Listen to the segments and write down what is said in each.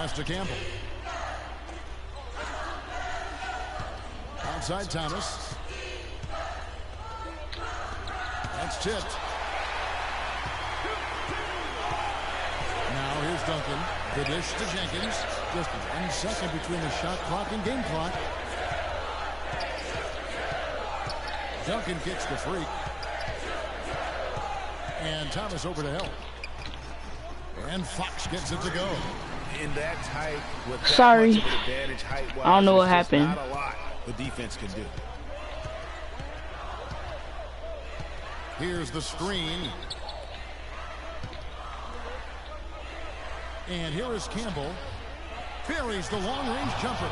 pass to Campbell. Outside Thomas. That's tipped. Now here's Duncan. The dish to Jenkins. Just 1 second between the shot clock and game clock. Duncan kicks the freak. And Thomas over to help. And Fox gets it to go. In that tight, with that Sorry. much of an advantage height-wise, I don't know what there's just happened. not a lot the defense can do. Here's the screen. And here is Campbell. Buries the long-range jumper.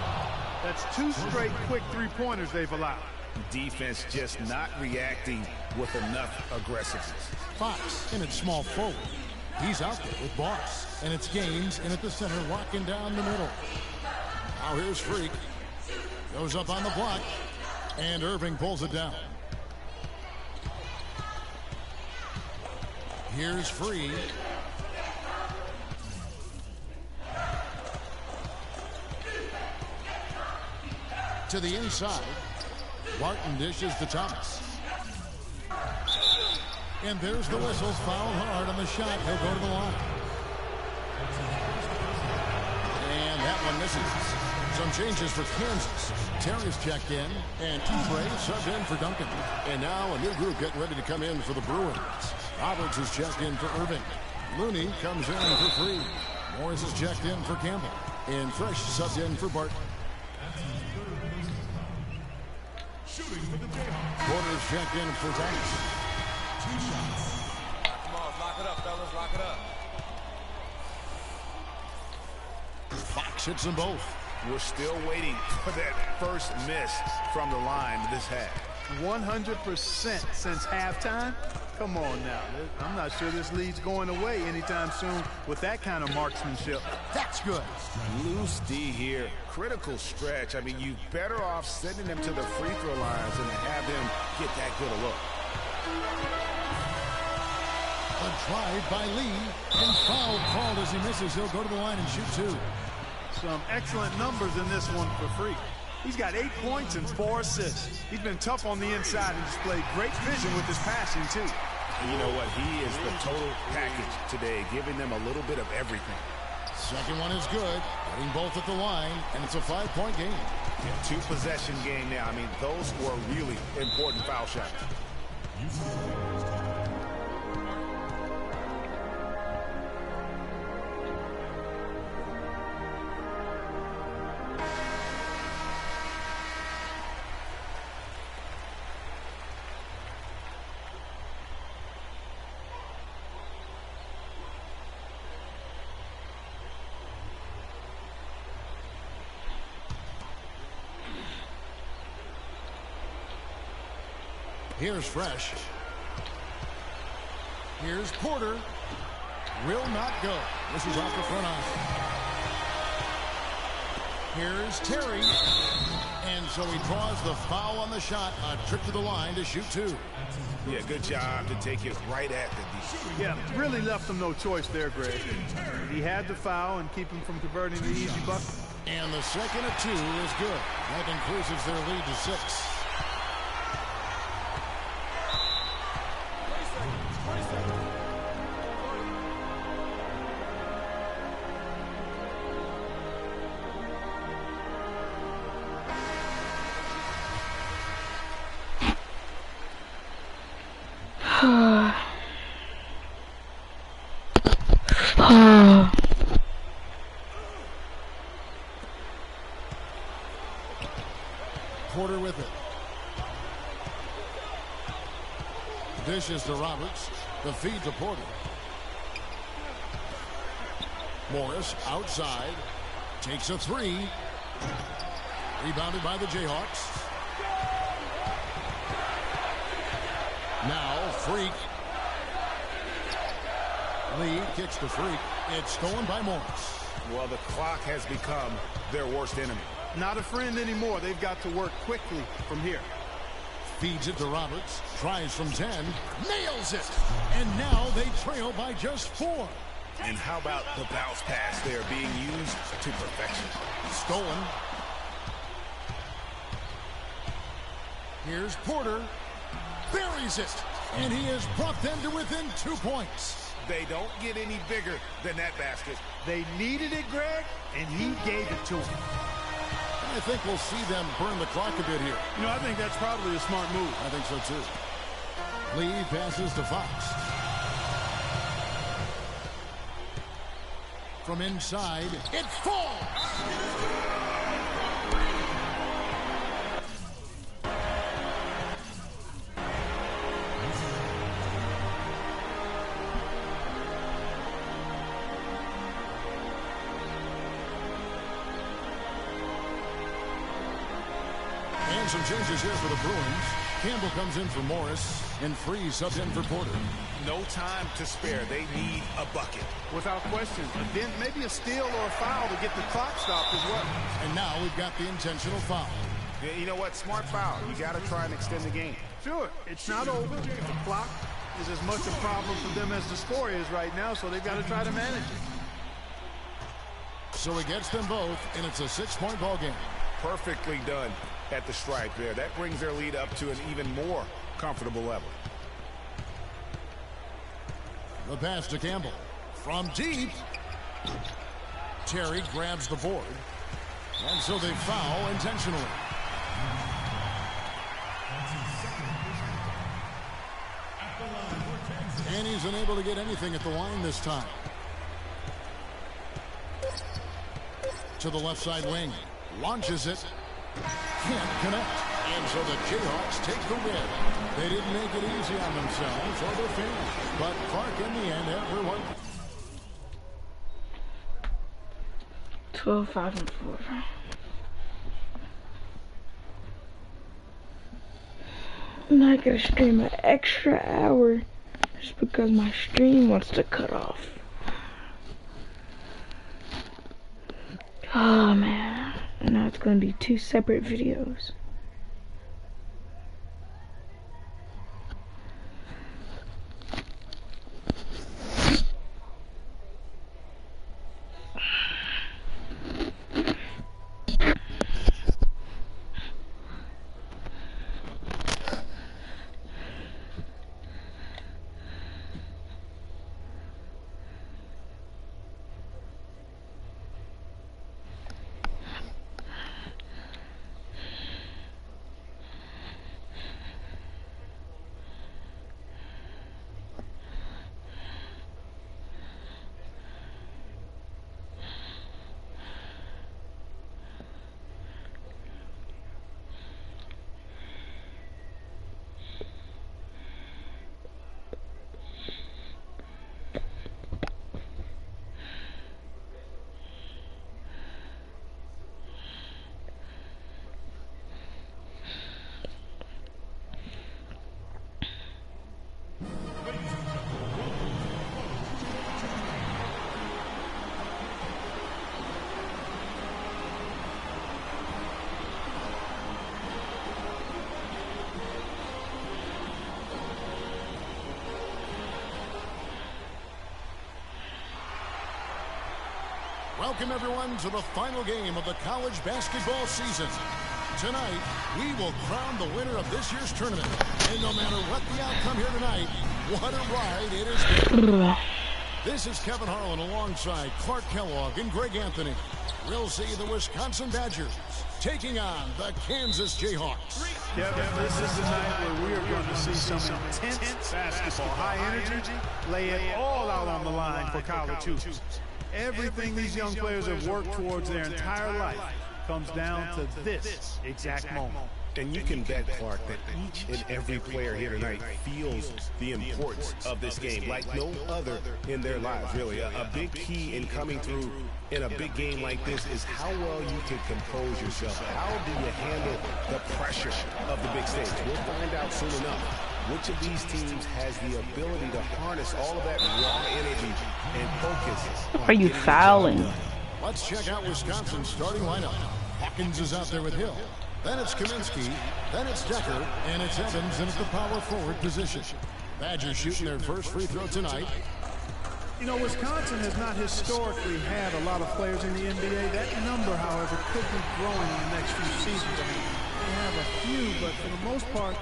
That's 2 straight quick three-pointers they've allowed. Defense just not reacting with enough aggressiveness. Fox in its small forward. He's out there with Boss. And it's Gaines in at the center, walking down the middle. Now here's Freak. Goes up on the block. And Irving pulls it down. Here's Free. To the inside. Barton dishes to Thomas. And there's the whistle. Foul hard on the shot. He'll go to the line. And that one misses. Some changes for Kansas. Terry's checked in. And T-Bray subbed in for Duncan. And now a new group getting ready to come in for the Bruins. Roberts is checked in for Irving. Looney comes in for Free. Morris is checked in for Campbell. And Fresh subbed in for Barton. Porter's checked in for Thomas. 2 shots. Come on, lock it up, fellas, lock it up. Fox hits them both. We're still waiting for that first miss from the line this half. 100% since halftime. Come on now. I'm not sure this lead's going away anytime soon with that kind of marksmanship. That's good. Loose D here. Critical stretch. I mean, you better off sending them to the free throw lines than to have them get that good a look. A drive by Lee. And foul called as he misses. He'll go to the line and shoot 2. Some excellent numbers in this one for Free. He's got 8 points and 4 assists. He's been tough on the inside and displayed great vision with his passing, too. And you know what? He is the total package today, giving them a little bit of everything. Second one is good. Getting both at the line, and it's a 5-point game. Yeah, 2-possession game now. I mean, those were really important foul shots. Here's Fresh. Here's Porter. Will not go. This is off the front iron. Here's Terry. And so he draws the foul on the shot. A trip to the line to shoot 2. Yeah, good job to take it right at the D. Yeah, really left him no choice there, Greg. He had the foul and keep him from converting the easy bucket. And the second of 2 is good. That increases their lead to 6. Porter with it. Dishes to Roberts. The feed to Porter. Morris outside. Takes a 3. Rebounded by the Jayhawks. Now Freak. Lee kicks the Freak. It's stolen by Morris. Well, the clock has become their worst enemy. Not a friend anymore. They've got to work quickly from here. Feeds it to Roberts. Tries from 10. Nails it. And now they trail by just 4. And how about the bounce pass there being used to perfection? Stolen. Here's Porter. Buries it. And he has brought them to within 2 points. They don't get any bigger than that basket. They needed it, Greg, and he gave it to them. I think we'll see them burn the clock a bit here. You know, I think that's probably a smart move. I think so, too. Lee passes to Fox. From inside, it falls! And some changes here for the Bruins. Campbell comes in for Morris, and Freeze subbed in for Porter. No time to spare. They need a bucket. Without question. Then maybe a steal or a foul to get the clock stopped as well. And now we've got the intentional foul. Yeah, you know what? Smart foul. You got to try and extend the game. Sure, it's not over. The clock is as much a problem for them as the score is right now, so they've got to try to manage it. So he gets them both, and it's a 6-point ball game. Perfectly done at the stripe there. That brings their lead up to an even more comfortable level. The pass to Campbell. From deep. Terry grabs the board. And so they foul intentionally. And he's unable to get anything at the line this time. To the left side wing. Launches it. Can't connect. And so the Jayhawks take the win. They didn't make it easy on themselves or their fans. But Clark, in the end, everyone. 12-5-4. I'm not gonna stream an extra hour just because my stream wants to cut off. Oh man. And now it's gonna be 2 separate videos. Welcome, everyone, to the final game of the college basketball season. Tonight, we will crown the winner of this year's tournament. And no matter what the outcome here tonight, what a ride it has been. This is Kevin Harlan alongside Clark Kellogg and Greg Anthony. We'll see the Wisconsin Badgers taking on the Kansas Jayhawks. Kevin, this is the night where we are going to see some intense basketball. High energy, lay it all out on the line for college hoops. Everything these young players have worked towards their entire life comes down to this exact moment. And you can bet, Clark, that each and every player here tonight feels the importance of this game like no other in their lives, really. A big key in coming through in a big game like this is how well you can compose yourself. How do you handle the pressure of the big stage? We'll find out soon enough which of these teams has the ability to harness all of that raw energy and focus. Are you fouling? Let's check out Wisconsin's starting lineup. Hawkins is out there with Hill. Then it's Kaminsky, then it's Decker, and it's Evans in at the power forward position. Badgers shooting their first free throw tonight. You know, Wisconsin has not historically had a lot of players in the NBA. That number, however, could be growing in the next few seasons. I mean, they have a few, but for the most part,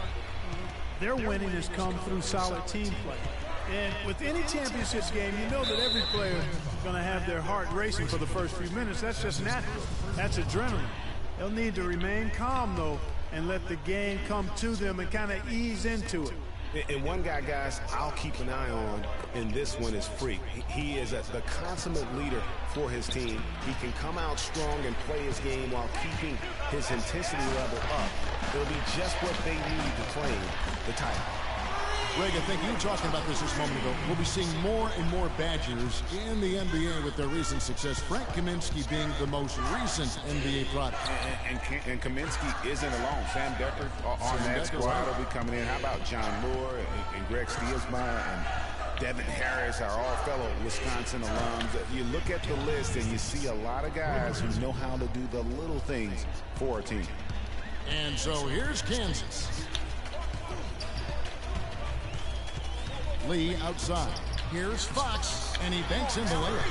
their winning has come through solid team play. And with any championship game, you know that every player is going to have their heart racing for the first few minutes. That's just natural. That's adrenaline. They'll need to remain calm, though, and let the game come to them and kind of ease into it. And one guy, guys, I'll keep an eye on in this one is Freak. He is the consummate leader for his team. He can come out strong and play his game while keeping his intensity level up. It'll be just what they need to claim the title. Greg, I think you were talking about this just a moment ago. We'll be seeing more and more Badgers in the NBA with their recent success. Frank Kaminsky being the most recent NBA product. And Kaminsky isn't alone. Sam Decker on that squad will be coming in. How about John Moore and Greg Stielsma and Devin Harris, our all fellow Wisconsin alums? You look at the list and you see a lot of guys who know how to do the little things for a team. And so here's Kansas. Lee outside. Here's Fox, and he banks in the layup.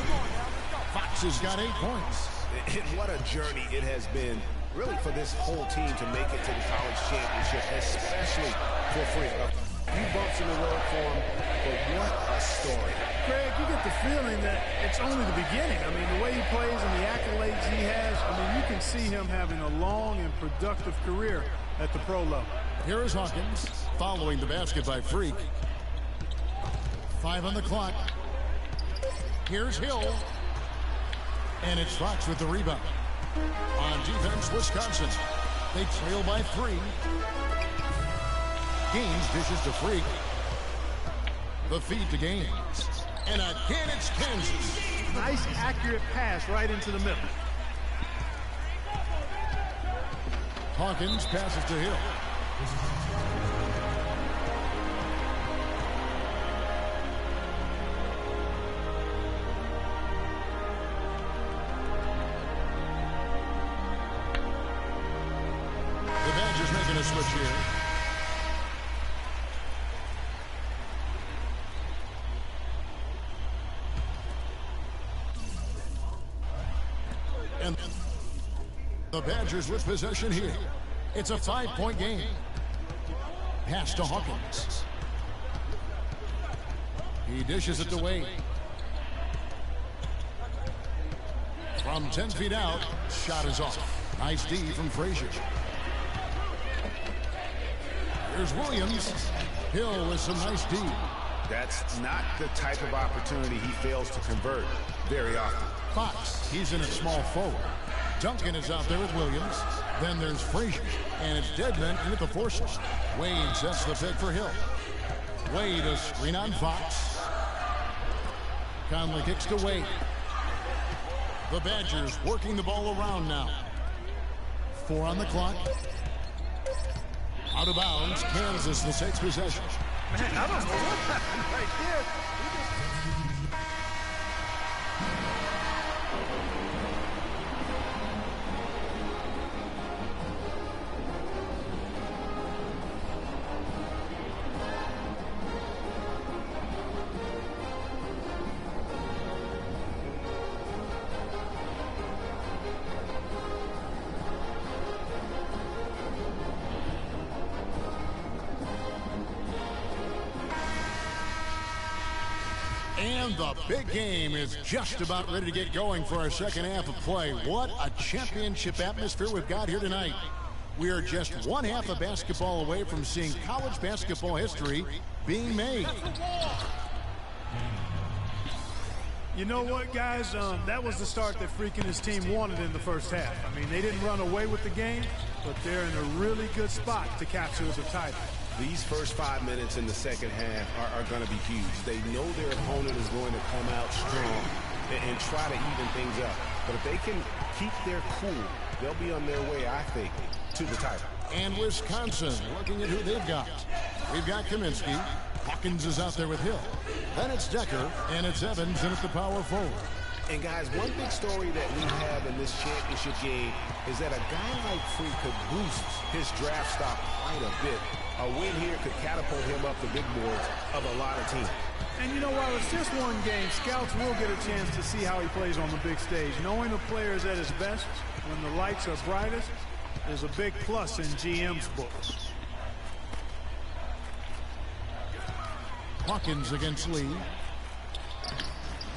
Fox has got 8 points. And what a journey it has been, really, for this whole team to make it to the college championship, especially for Freak. A few bumps in the road for him, but what a story. Craig, you get the feeling that it's only the beginning. I mean, the way he plays and the accolades he has, I mean, you can see him having a long and productive career at the pro level. Here is Hawkins, following the basket by Freak. 5 on the clock. Here's Hill. And it's Fox with the rebound. On defense, Wisconsin. They trail by 3. Gaines dishes to Freak. The feed to Gaines. And again, it's Kansas. Nice, accurate pass right into the middle. Hawkins passes to Hill. Making a switch here. And the Badgers with possession here. It's a 5-point game. Pass to Hawkins. He dishes it to Wade. From 10 feet out, shot is off. Nice D from Frazier. Here's Williams. Hill with some nice D. That's not the type of opportunity he fails to convert very often. Fox, he's in a small forward. Duncan is out there with Williams. Then there's Frazier. And it's Deadman in at the 4 slot. Wade sets the pick for Hill. Wade a screen on Fox. Conley kicks to Wade. The Badgers working the ball around now. 4 on the clock. Out of bounds, Kansas will take possession. Man, I don't know what happened right there. And the big game is just about ready to get going for our second half of play. What a championship atmosphere we've got here tonight. We are just one half of basketball away from seeing college basketball history being made. You know what, guys? That was the start that Freak and his team wanted in the first half. I mean, they didn't run away with the game, but they're in a really good spot to capture the title. These first 5 minutes in the second half are going to be huge. They know their opponent is going to come out strong and try to even things up. But if they can keep their cool, they'll be on their way, I think, to the title. And Wisconsin looking at who they've got. We've got Kaminsky. Hawkins is out there with Hill. Then it's Decker, and it's Evans in at the power forward. And guys, one big story that we have in this championship game is that a guy like Freak could boost his draft stock quite a bit. A win here could catapult him up the big boards of a lot of teams. And you know, while it's just one game, scouts will get a chance to see how he plays on the big stage. Knowing a player is at his best when the lights are brightest is a big plus in GM's books. Hawkins against Lee.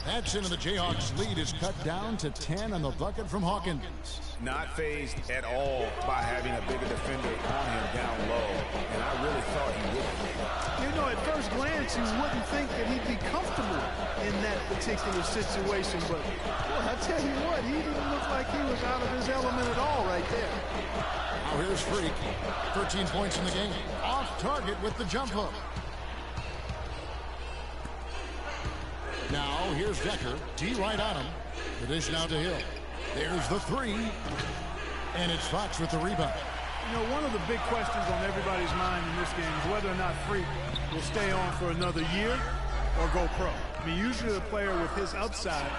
That's into the Jayhawks. Lead is cut down to 10 on the bucket from Hawkins. Not fazed at all by having a bigger defender on him down low, and I really thought he would. You know, at first glance, you wouldn't think that he'd be comfortable in that particular situation, but boy, I tell you what, he didn't look like he was out of his element at all right there. Now here's Freak. 13 points in the game. Off target with the jump hook. Now here's Decker. D right on him. The dish now to Hill. There's the three. And it's Fox with the rebound. You know, one of the big questions on everybody's mind in this game is whether or not Freak will stay on for another year or go pro. I mean, usually a player with his upside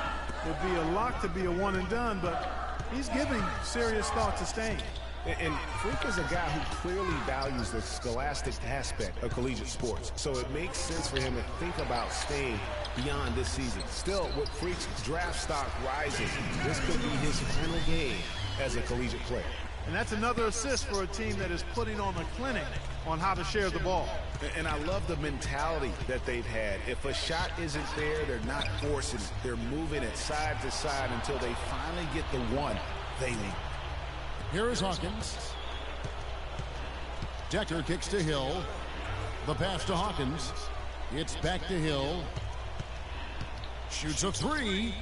would be a lock to be a one and done, but he's giving serious thought to staying. And Freak is a guy who clearly values the scholastic aspect of collegiate sports. So it makes sense for him to think about staying beyond this season. Still, with Freak's draft stock rising, this could be his final game as a collegiate player. And that's another assist for a team that is putting on a clinic on how to share the ball. And I love the mentality that they've had. If a shot isn't there, they're not forcing it. They're moving it side to side until they finally get the one they need. Here is Hawkins. Decker kicks to Hill. The pass to Hawkins. It's back to Hill. Shoots a three.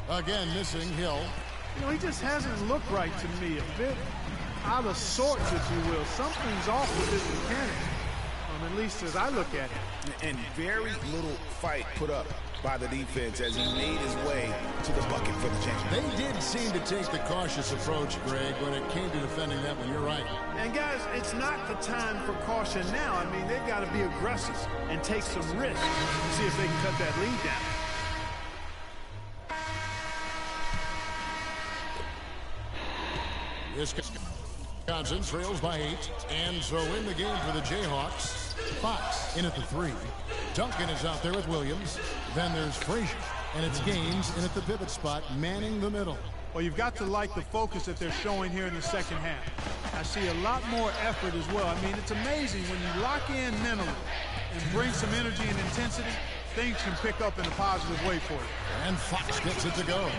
Again missing Hill. You know, he just hasn't looked right to me. A bit out of sorts, if you will. Something's off with his mechanics, at least as I look at it. And very little fight put up by the defense as he made his way to the bucket for the change. They did seem to take the cautious approach, Greg, when it came to defending that one. You're right. And guys, it's not the time for caution now. I mean, they've got to be aggressive and take some risks to see if they can cut that lead down. Wisconsin trails by 8, and so in the game for the Jayhawks. Fox in at the 3. Duncan is out there with Williams. Then there's Frazier, and it's Gaines in at the pivot spot, manning the middle. Well, you've got to like the focus that they're showing here in the second half. I see a lot more effort as well. I mean, it's amazing when you lock in mentally and bring some energy and intensity, things can pick up in a positive way for you. And Fox gets it to go.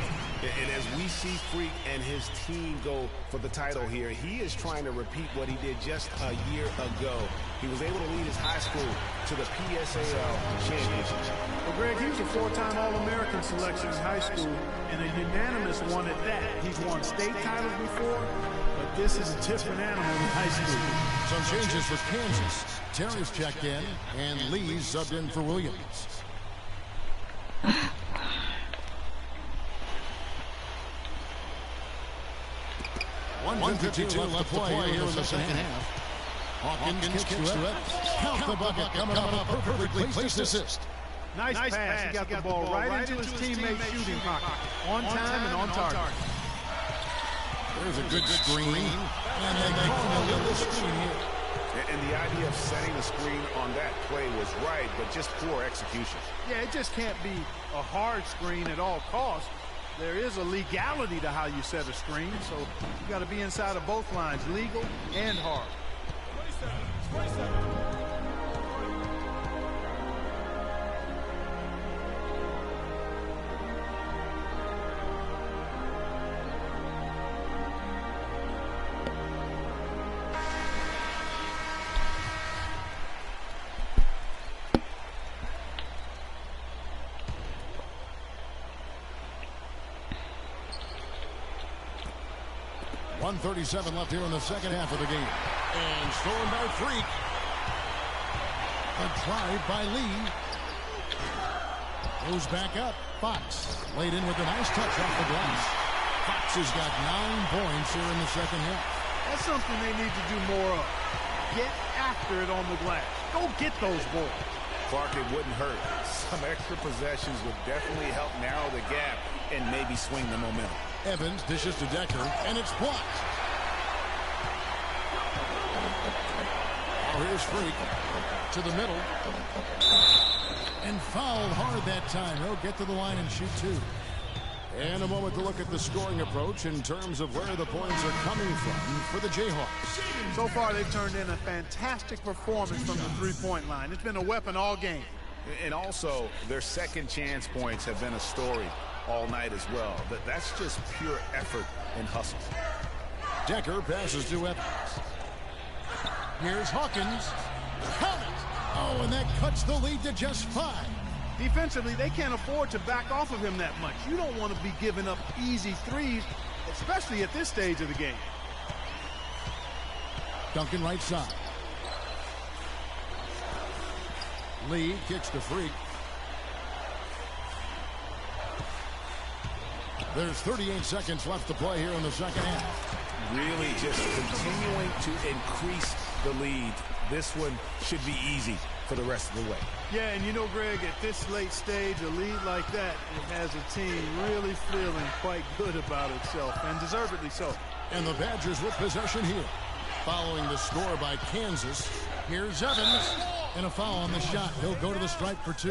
And as we see Freak and his team go for the title here, he is trying to repeat what he did just a year ago. He was able to lead his high school to the PSAL championship. Well, Greg, he was a 4-time All-American selection in high school and a unanimous one at that. He's won state titles before, but this is a different animal in high school. Some changes for Kansas. Terry's checked in, and Lee's subbed in for Williams. 1:52 left to play here in the second half. Hawkins kicks to it. Count the bucket. Coming up, perfectly placed assist. Nice pass. He got the ball right into his teammate's shooting pocket. On time and on target. There's a good screen. And they call a little screen here. And the idea of setting the screen on that play was right, but just poor execution. Yeah, it just can't be a hard screen at all costs. There is a legality to how you set a screen, so you got to be inside of both lines, legal and hard. 27. .137 left here in the second half of the game. And stolen by Freak. A drive by Lee. Goes back up. Fox laid in with a nice touch off the glass. Fox has got 9 points here in the second half. That's something they need to do more of. Get after it on the glass. Go get those balls. Clark, it wouldn't hurt. Some extra possessions would definitely help narrow the gap and maybe swing the momentum. Evans dishes to Decker, and it's blocked. Now here's Freak to the middle. And fouled hard that time. He'll get to the line and shoot two. And a moment to look at the scoring approach in terms of where the points are coming from for the Jayhawks. So far, they've turned in a fantastic performance from the three-point line. It's been a weapon all game. And also, their second chance points have been a story all night as well. That's just pure effort and hustle. Decker passes to Evans. Here's Hawkins. Count it! Oh, and that cuts the lead to just 5. Defensively, they can't afford to back off of him that much. You don't want to be giving up easy threes, especially at this stage of the game. Duncan right side. Lee kicks to Freak. There's 38 seconds left to play here in the second half. Really just continuing to increase the lead. This one should be easy for the rest of the way. Yeah, and you know, Greg, at this late stage, a lead like that, it has a team really feeling quite good about itself, and deservedly so. And the Badgers with possession here. Following the score by Kansas, here's Evans. And a foul on the shot. He'll go to the stripe for 2.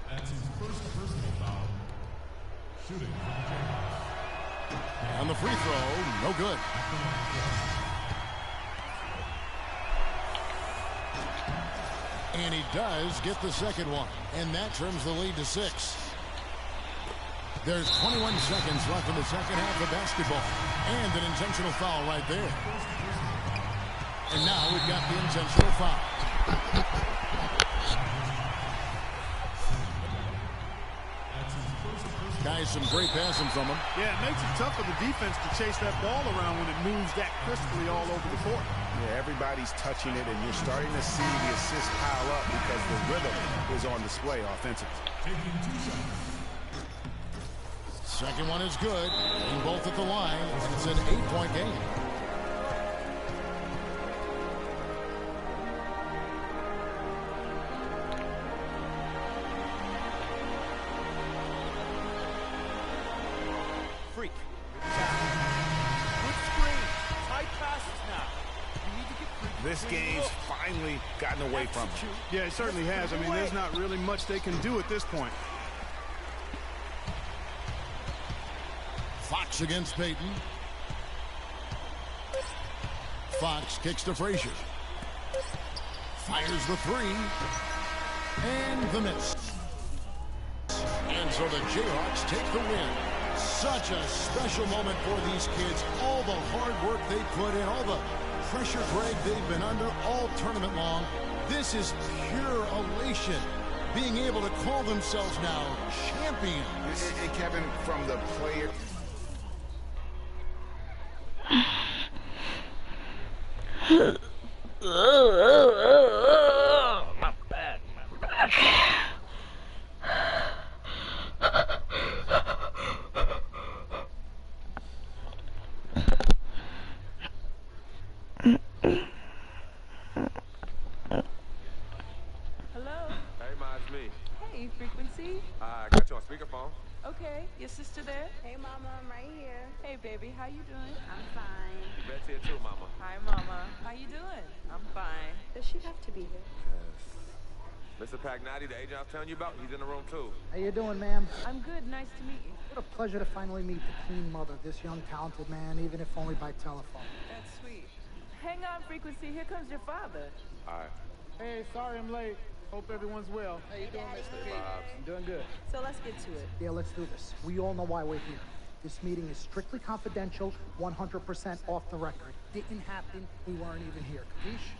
That's his first personal foul. Shooting. And the free throw, no good. And he does get the second one. And that turns the lead to 6. There's 21 seconds left in the second half of basketball. And an intentional foul right there. And now we've got the intentional foul. Guys, some great passing from him. Yeah, it makes it tough for the defense to chase that ball around when it moves that crisply all over the court. Yeah, everybody's touching it, and you're starting to see the assists pile up because the rhythm is on display offensively. Taking 2 shots. Second one is good. And both at the line. And it's an 8-point game. Freak. Good screen. Tight passes now. You need to get Freak. This game's finally gotten away from him. Yeah, it certainly has. I mean, there's not really much they can do at this point. Fox against Payton. Fox kicks to Frazier. Fires the 3. And the miss. And so the Jayhawks take the win. Such a special moment for these kids. All the hard work they put in, all the pressure, Greg, they've been under all tournament long. This is pure elation. Being able to call themselves now champions. And Kevin, from the player... My back. Hello? Hey, Ma, it's me. Hey, Frequency. I got you on speakerphone. Okay, your sister there? Hey, Mama, I'm right here. Hey, baby, how you doing? I'm fine. Bet's here too, Mama. Hi, Mama. How you doing? I'm fine. Does she have to be here? Mr. Pagnati, the agent I was telling you about, he's in the room too. How you doing, ma'am? I'm good. Nice to meet you. What a pleasure to finally meet the Queen Mother, this young, talented man, even if only by telephone. That's sweet. Hang on, Frequency. Here comes your father. All right. Hey, sorry I'm late. Hope everyone's well. How you doing, Mr. P? I'm doing good. So let's get to it. Yeah, let's do this. We all know why we're here. This meeting is strictly confidential, 100% off the record. Didn't happen. We weren't even here. Capiche?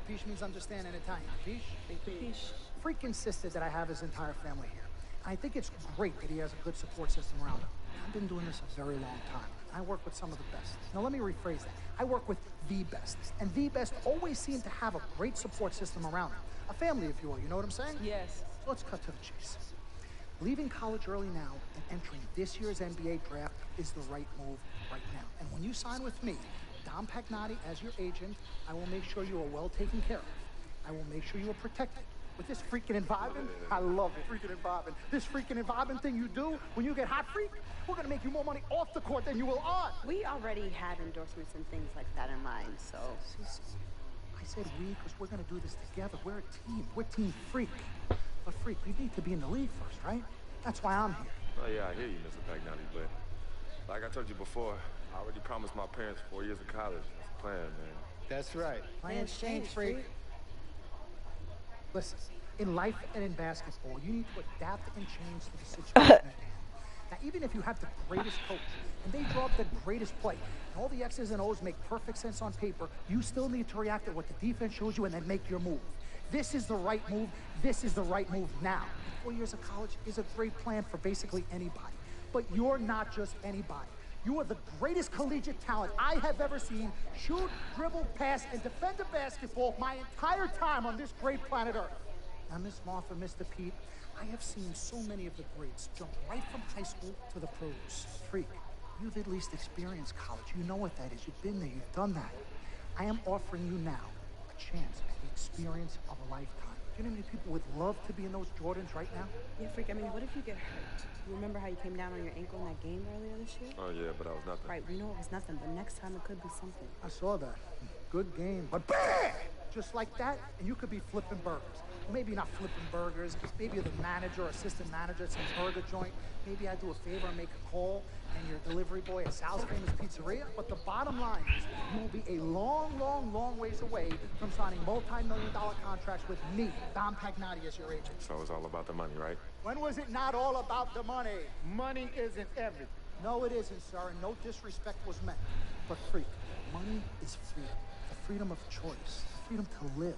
Capiche means understand in Italian. Capiche? Capiche. Freak insisted that I have his entire family here. I think it's great that he has a good support system around him. I've been doing this a very long time. I work with some of the best. Now let me rephrase that. I work with the best. And the best always seem to have a great support system around them. A family, if you will. You know what I'm saying? Yes. Let's cut to the chase. Leaving college early now and entering this year's NBA draft is the right move right now. And when you sign with me, Dom Pagnati, as your agent, I will make sure you are well taken care of. I will make sure you are protected. With this freaking environment, I love it. Freaking environment. This freaking environment thing you do when you get hot freak, we're gonna make you more money off the court than you will on. We already had endorsements and things like that in mind, so. I I said we because we're going to do this together. We're a team. We're Team Freak. But Freak, we need to be in the league first, right? That's why I'm here. Oh, yeah, I hear you, Mr. Pagnotti, but like I told you before, I already promised my parents 4 years of college. That's the plan, man. That's right. Plans change, Freak. Listen, in life and in basketball, you need to adapt and change to the situation at hand. Now, even if you have the greatest coach and they draw up the greatest play, and all the X's and O's make perfect sense on paper, you still need to react to what the defense shows you and then make your move. This is the right move. This is the right move now. 4 years of college is a great plan for basically anybody. But you're not just anybody. You are the greatest collegiate talent I have ever seen shoot, dribble, pass, and defend a basketball my entire time on this great planet Earth. Now, Miss Martha, Mr. Pete, I have seen so many of the greats jump right from high school to the pros. Freak, you've at least experienced college. You know what that is. You've been there. You've done that. I am offering you now a chance at the experience of a lifetime. Do you know how many people would love to be in those Jordans right now? Yeah, Freak, I mean, what if you get hurt? You remember how you came down on your ankle in that game earlier this year? Oh, yeah, but that was nothing. Right, we know it was nothing, but next time it could be something. I saw that. Good game. But bam! Just like that, and you could be flipping burgers. Maybe not flipping burgers. Maybe you're the manager or assistant manager at some burger joint. Maybe I do a favor and make a call, and you're a delivery boy at Sal's famous pizzeria. But the bottom line is you will be a long, long, long ways away from signing multi-million-dollar contracts with me, Dom Pagnotti, as your agent. So it's all about the money, right? When was it not all about the money? Money isn't everything. No, it isn't, sir, and no disrespect was meant. But Freak, money is freedom. The freedom of choice, the freedom to live.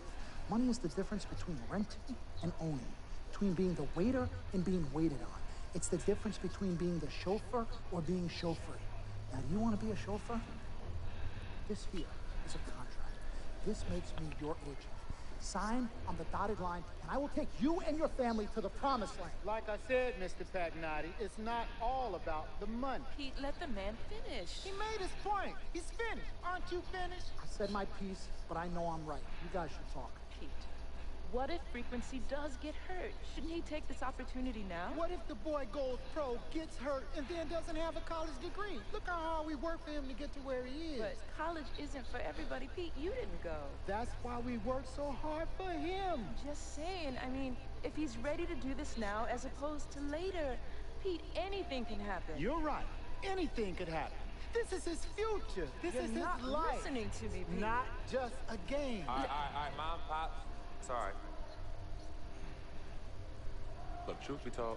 Money is the difference between renting and owning, between being the waiter and being waited on. It's the difference between being the chauffeur or being chauffeured. Now, do you want to be a chauffeur? This here is a contract. This makes me your agent. Sign on the dotted line, and I will take you and your family to the promised land. Like I said, Mr. Pagnotti, it's not all about the money. Pete, let the man finish. He made his point. He's finished. Aren't you finished? I said my piece, but I know I'm right. You guys should talk. Pete, what if Frequency does get hurt? Shouldn't he take this opportunity now? What if the boy goes pro, gets hurt, and then doesn't have a college degree? Look how hard we work for him to get to where he is. But college isn't for everybody. Pete, you didn't go. That's why we work so hard for him. Just saying. I mean, if he's ready to do this now as opposed to later, Pete, anything can happen. You're right. Anything could happen. This is his future. This is his life. You're not listening to me, Pete. Not just a game. All right, Mom, Pops. Sorry. Look, truth be told,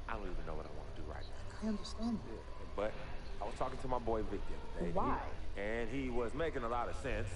I don't even know what I want to do right now. I understand you. But I was talking to my boy Vic the other day. Why? And he was making a lot of sense.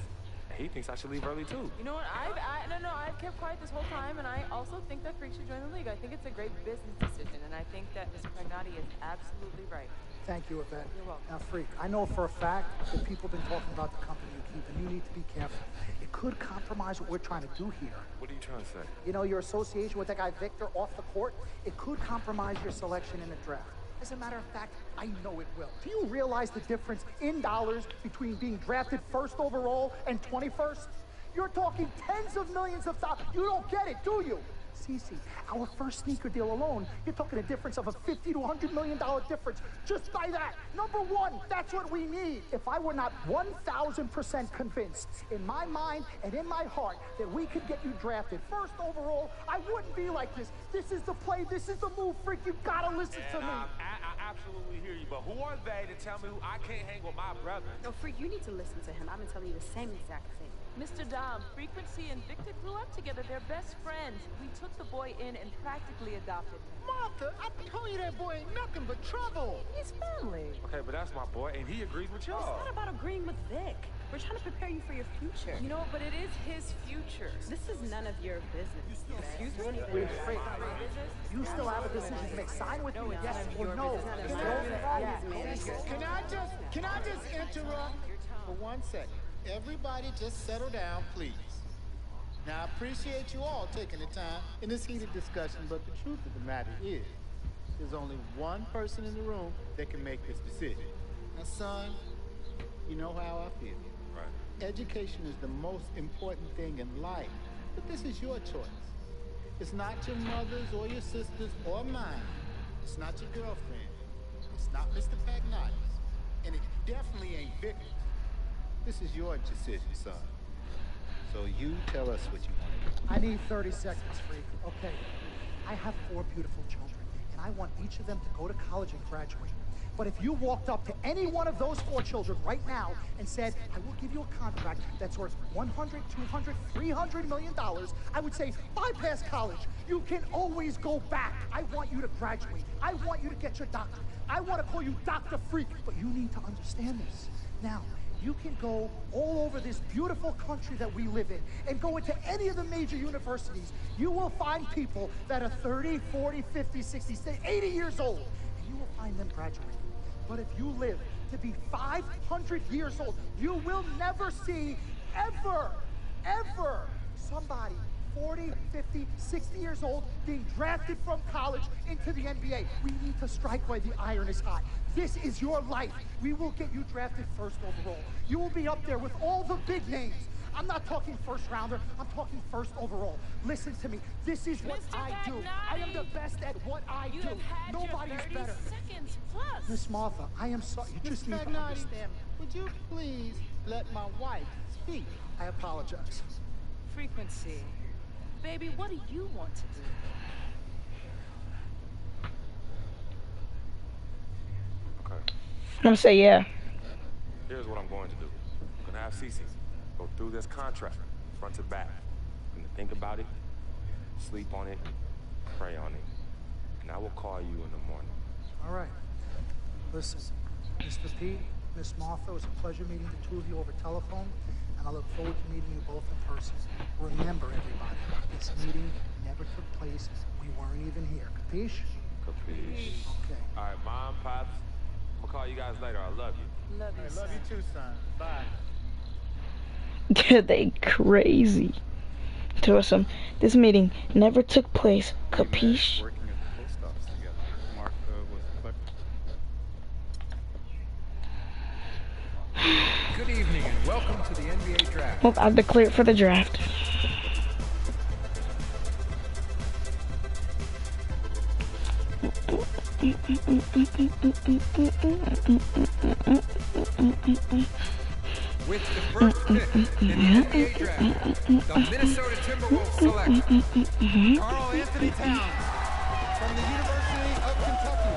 And he thinks I should leave early, too. You know what? I've kept quiet this whole time, and I also think that Freak should join the league. I think it's a great business decision, and I think that Mr. Pagnotti is absolutely right. Thank you, Yvette. You're welcome. Now, Freak, I know for a fact that people have been talking about the company you keep, and you need to be careful. It could compromise what we're trying to do here. What are you trying to say? You know, your association with that guy Victor off the court, it could compromise your selection in the draft. As a matter of fact, I know it will. Do you realize the difference in dollars between being drafted first overall and 21st? You're talking tens of millions of dollars. You don't get it, do you? Cece, our first sneaker deal alone, you're talking a difference of a $50 to $100 million difference just by that. Number one, that's what we need. If I were not 1,000% convinced in my mind and in my heart that we could get you drafted first overall, I wouldn't be like this. This is the play. This is the move, Freak. You gotta listen to me. I absolutely hear you, but who are they to tell me who I can't hang with my brother? No, Freak, you need to listen to him. I've been telling you the same exact thing. Mr. Dom, Frequency and Victor grew up together. They're best friends. We took the boy in and practically adopted him. Martha, I told you that boy ain't nothing but trouble. He's family. Okay, but that's my boy, and he agrees with y'all. It's not about agreeing with Vic. We're trying to prepare you for your future. You know, but it is his future. This is none of your business. Excuse me? Wait, Freak. You still have a decision to make. Sign with me, yes or no. Can I just interrupt for 1 second? Everybody just settle down, please. Now, I appreciate you all taking the time in this heated discussion, but the truth of the matter is, there's only one person in the room that can make this decision. Now, son, you know how I feel. Right. Education is the most important thing in life, but this is your choice. It's not your mother's or your sister's or mine. It's not your girlfriend. It's not Mr. Pagnotti's. And it definitely ain't Victor's. This is your decision, son. So you tell us what you want to do. I need 30 seconds, freak. Okay. I have 4 beautiful children, and I want each of them to go to college and graduate. But if you walked up to any one of those 4 children right now and said, I will give you a contract that's worth $100, $200, $300 million, I would say, bypass college. You can always go back. I want you to graduate. I want you to get your doctorate. I want to call you Dr. Freak, but you need to understand this. Now, you can go all over this beautiful country that we live in and go into any of the major universities. You will find people that are 30, 40, 50, 60, 80 years old, and you will find them graduating. But if you live to be 500 years old, you will never see ever somebody 40, 50, 60 years old being drafted from college into the NBA. We need to strike while the iron is hot. This is your life. We will get you drafted first overall. You will be up there with all the big names. I'm not talking first rounder, I'm talking first overall. Listen to me, this is what I do. I am the best at what I do. Nobody's better. Miss Martha, I am sorry. You just need to understand. Would you please let my wife speak? I apologize. Frequency. Baby, what do you want to do? Okay. I'm gonna say yeah. Here's what I'm going to do. I'm gonna have Cece go through this contract, front to back. I'm gonna think about it, sleep on it, pray on it, and I will call you in the morning. All right. Listen, Mr. P, Miss Martha, it was a pleasure meeting the 2 of you over telephone, and I look forward to meeting you both in person. Remember, everybody, this meeting never took place. We weren't even here. Capiche? Capiche. Okay. All right, Mom, Pops, I'm gonna call you guys later. I love you. Love you, I love you too, son. Bye. They crazy. Tell us some. This meeting never took place. Capiche? Working at the post office together. Mark was the clerk. Good evening and welcome to the NBA draft. Well, I've declared for the draft. With the first pick in the NBA draft, the Minnesota Timberwolves select Karl Anthony Towns from the University of Kentucky.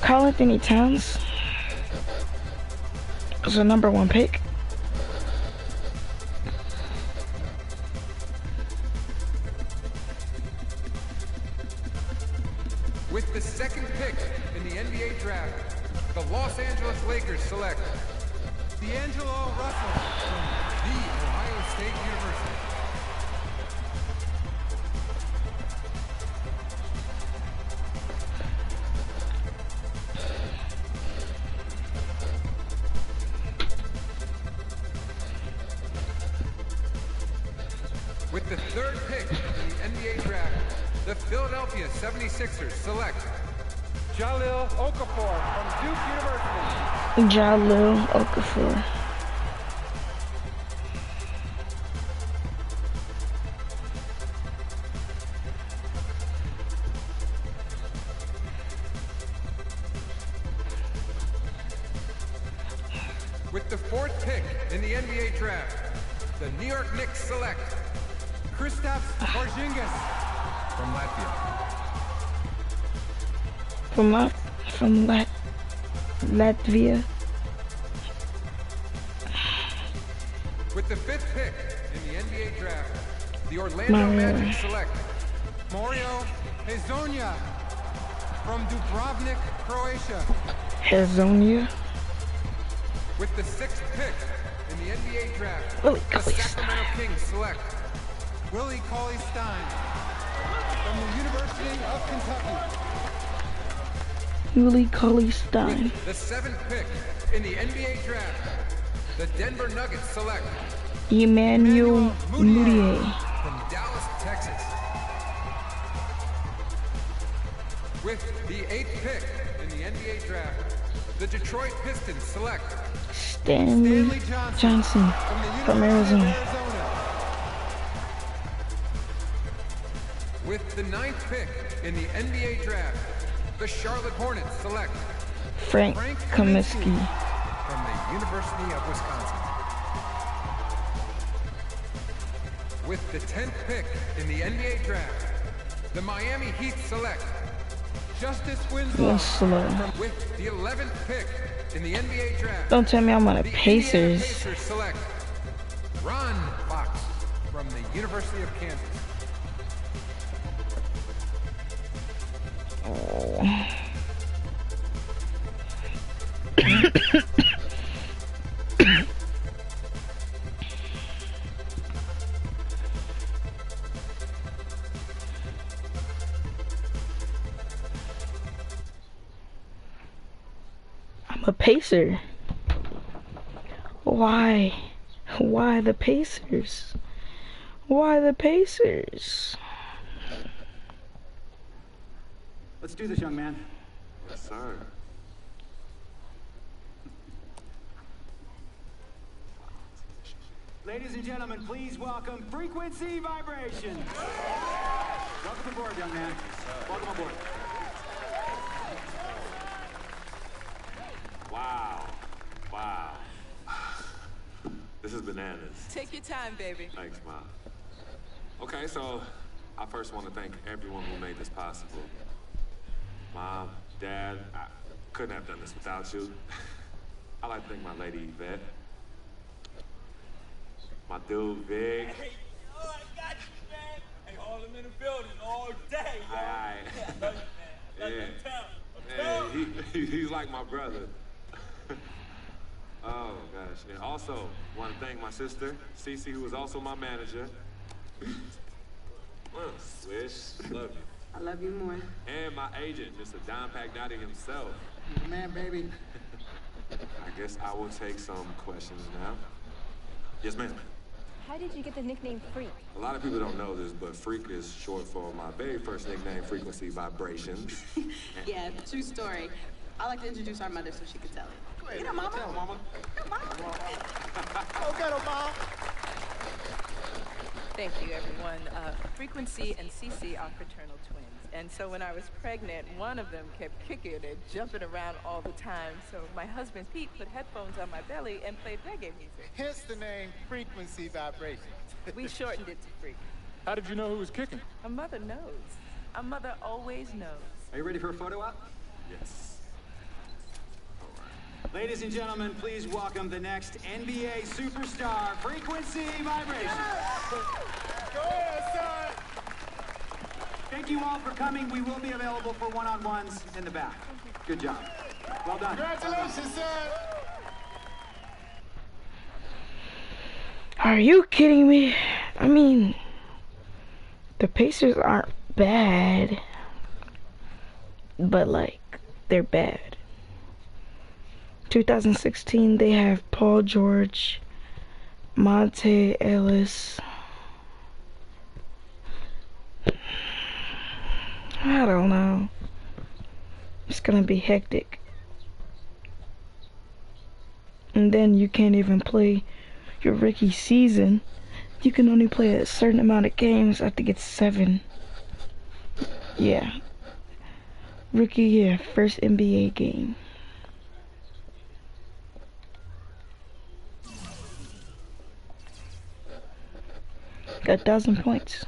Karl Anthony Towns was a #1 pick. With the second pick in the NBA draft, the Los Angeles Lakers select D'Angelo Russell from the Ohio State University. With the third pick in the NBA draft, the Philadelphia 76ers select Jahlil Okafor from Duke University. Jahlil Okafor. With the fourth pick in the NBA draft, the New York Knicks select Kristaps Porzingis from Latvia. From Latvia. With the fifth pick in the NBA draft, the Orlando Magic select Mario Hezonja from Dubrovnik, Croatia. Hezonja. With the sixth pick in the NBA draft, Willie the Sacramento Kings select Willie Cauley-Stein from the University of Kentucky. Willie Cauley-Stein. With the seventh pick in the NBA draft, the Denver Nuggets select Emmanuel Mudiay from Dallas, Texas. With the eighth pick in the NBA draft, the Detroit Pistons select Stanley Johnson from Arizona. With the ninth pick in the NBA draft, the Charlotte Hornets select Frank Kaminsky from the University of Wisconsin. with the 10th pick in the NBA draft, the Miami Heat select Justice Winslow. With the 11th pick in the NBA draft, don't tell me I'm on a Pacers. Pacers select Ron Fox from the University of Kansas. I'm a Pacer. Why? Why the Pacers? Why the Pacers? Let's do this, young man. Yes, sir. Ladies and gentlemen, please welcome Frequency Vibration. Welcome aboard, young man. Welcome aboard. Wow. Wow. This is bananas. Take your time, baby. Thanks, Mom. Okay, so I first want to thank everyone who made this possible. Mom, Dad, I couldn't have done this without you. I'd like to thank my lady Yvette. My dude, Vic. Hey, I got you, man. Hey, all them in the building all day, yo. Aye. I love you, man. Love you, town. He's like my brother. Oh, gosh. And also, want to thank my sister, Cece, who is also my manager. Swish, love you. I love you more. And my agent, Mr. Don Pagnotti himself. Man, baby. I guess I will take some questions now. Yes, ma'am. How did you get the nickname Freak? A lot of people don't know this, but Freak is short for my very first nickname, Frequency Vibrations. Yeah, true story. I like to introduce our mother so she could tell it. You know, Mama. Tell Mama. Come on. Go get her, Mom. Thank you, everyone. Frequency and Cece are fraternal twins. And so when I was pregnant, one of them kept kicking and jumping around all the time. So my husband, Pete, put headphones on my belly and played reggae music. Hence the name Frequency Vibration. We shortened it to Freak. How did you know who was kicking? A mother knows. A mother always knows. Are you ready for a photo op? Yes. Ladies and gentlemen, please welcome the next NBA superstar, Frequency Vibration. Go ahead, son. Thank you all for coming. We will be available for one-on-ones in the back. Good job. Well done. Congratulations, son. Are you kidding me? I mean, the Pacers aren't bad, but like, they're bad. 2016, they have Paul George, Monte Ellis. I don't know. It's gonna be hectic. And then you can't even play your rookie season. You can only play a certain amount of games. I think it's 7. Yeah. Rookie year, first NBA game. Got 1,000 points.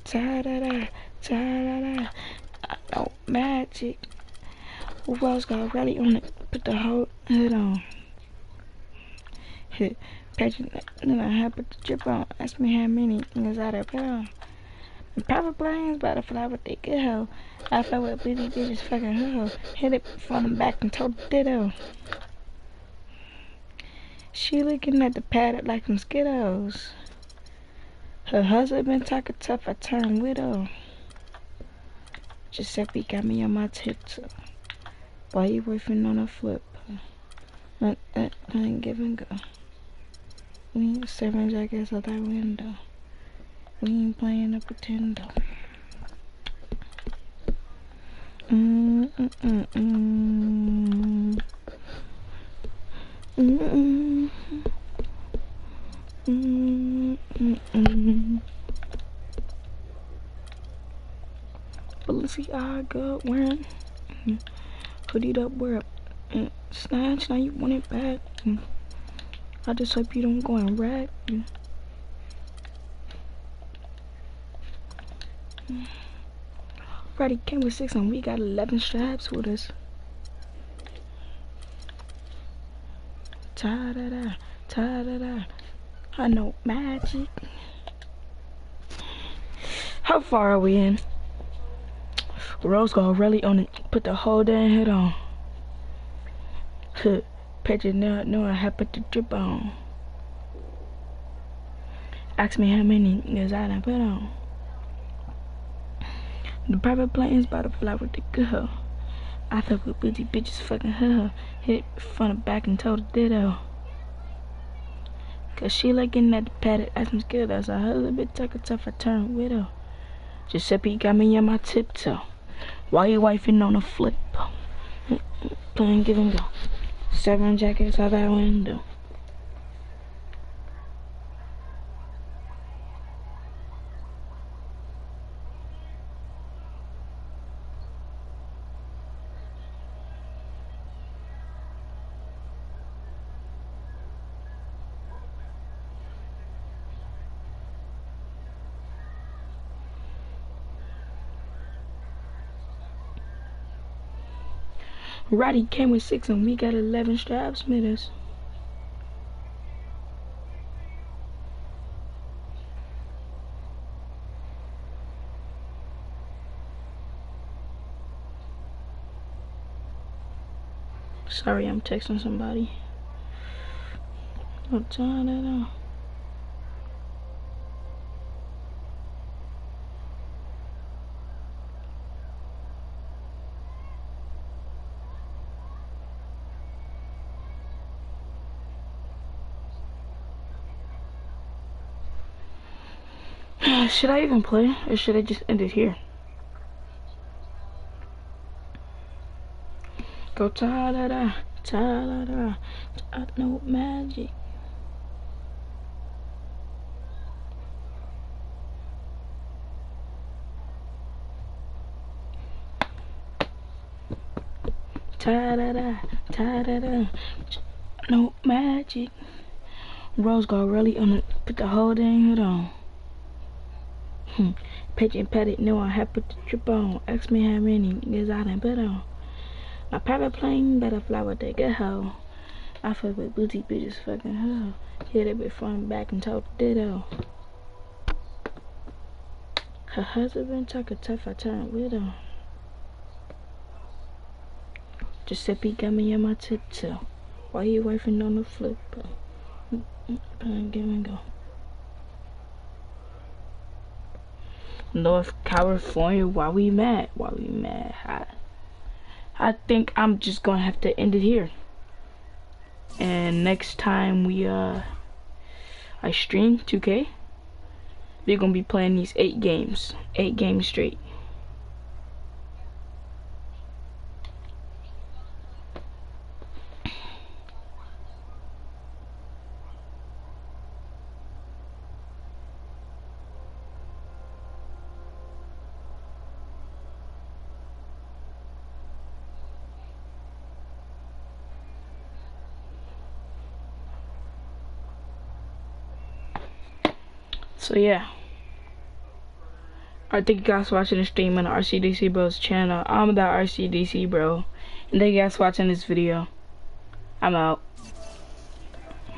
Ta-da-da, ta-da-da. Oh, magic. Who else got rally on it? Put the whole hood on. Hit. Patrick, then I had put the drip on. Ask me how many niggas out of hell. The private planes about to fly with they good hoe. I fly with bitty bitches fucking hoe. Hit it from the back and told the ditto. She looking at the paddock like some Skittles. Her husband been talking tough, I turned widow. Giuseppe got me on my tiptoe. Why you working on a flip? I ain't give and go. We ain't serving jackets out that window. We ain't playing a pretender. Balenciaga wearing hoodied up, wear up snatch. Now you want it back. I just hope you don't go and rag. Already came with 6 and we got 11 straps with us. Ta-da-da, ta-da-da. I know magic. How far are we in? Rose gold really on it. Put the whole damn head on. Picture now, know I have put the drip on. Ask me how many niggas I done put on. The private plane's about to fly with the girl. I fuck with booty bitches fucking her. Hit it from the back and told her ditto. Cause she looking at the padded ass and scared us. I heard a bit tough, I turned widow. Giuseppe got me on my tiptoe. Why you wifing on a flip? Playing give and go. 7 jackets out that window. Roddy came with 6 and we got 11 straps with us. Sorry, I'm texting somebody. Oh, ta-da-da. Should I even play, or should I just end it here? Go ta-da-da, ta-da-da, I know magic. Ta-da-da, ta-da-da, no magic. Rose gold really on it, put the whole dang hood on. Pigeon petted, knew I had put the drip on. Ask me how many niggas I done put on. My private plane better fly with the girl. I fuck with booty bitches fucking her. Hit it bit front back and told the ditto. Her husband been talking tough, I turned widow. Giuseppe got me on my tiptoe. Why you wifing on the flip? Give and go. North California, why we mad? Why we mad? I think I'm just gonna have to end it here. And next time I stream 2K, we're gonna be playing these 8 games straight. So yeah, I thank you guys for watching the stream on the RCDC Bros channel. I'm the RCDC Bro, and thank you guys for watching this video. I'm out.